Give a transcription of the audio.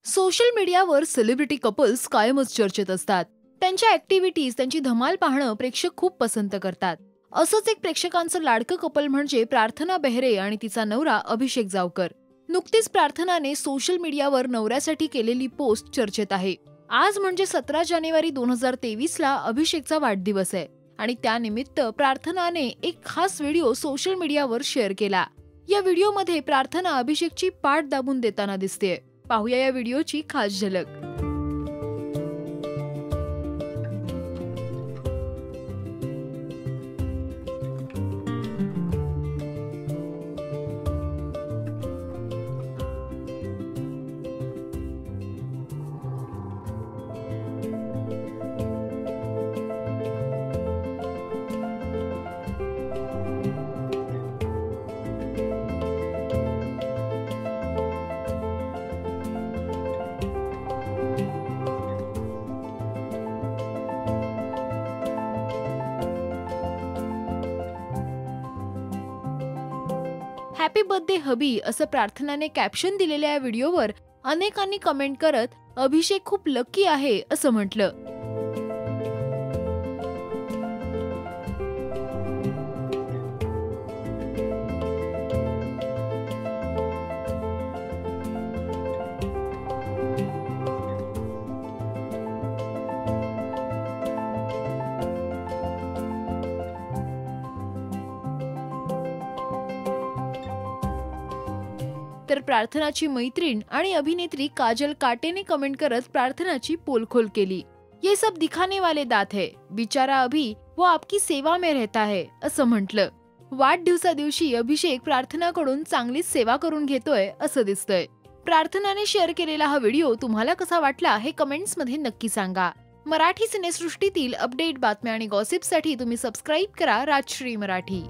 Social मीडियावर celebrity couples कायमच चर्चेत असतात. त्यांच्या ऍक्टिव्हिटीज, त्यांची धमाल पाहणं प्रेक्षक खूप पसंत करतात. असंच एक प्रेक्षकांचं लाडकं कपल म्हणजे प्रार्थना बेहरे आणि तिचा नवरा अभिषेक जावकर. नुकतीच प्रार्थनाने सोशल मीडियावर नवऱ्यासाठी केलेली पोस्ट चर्चेत आहे. आज म्हणजे 17 जानेवारी 2023ला अभिषेकचा वाढदिवस आहे आणि त्यानिमित्त प्रार्थनाने एक खास व्हिडिओ सोशल मीडियावर शेअर केला. या व्हिडिओमध्ये प्रार्थना अभिषेकची पाठ दाबून देताना दिसते. पाहूया या व्हिडिओची खास झलक. हॅपी बर्थडे हबी असं प्रार्थनाने कॅप्शन दिलेल्या या व्हिडिओवर अनेकांनी कमेंट करत अभिषेक खूप लकी आहे असं म्हटलं. तर प्रार्थनाची मैत्रीण आणि अभिनेत्री काजल काटे ने कमेंट करत प्रार्थनाची पोलखोल केली. ये सब दिखाने वाले दात है, बिचारा अभी वो आपकी सेवा में रहता है असं म्हटलं. वाढदिवसादिवशी अभिषेक प्रार्थनाकडून चांगलीच सेवा करून घेतोय असं दिसतंय. प्रार्थनाने शेअर केलेला हा व्हिडिओ तुम्हाला कसा वाटला हे कमेंट्स मध्ये नक्की सांगा. मराठी सिनेसृष्टीतील अपडेट, बातम्या आणि गॉसिपसाठी तुम्ही सबस्क्राईब करा राजश्री मराठी.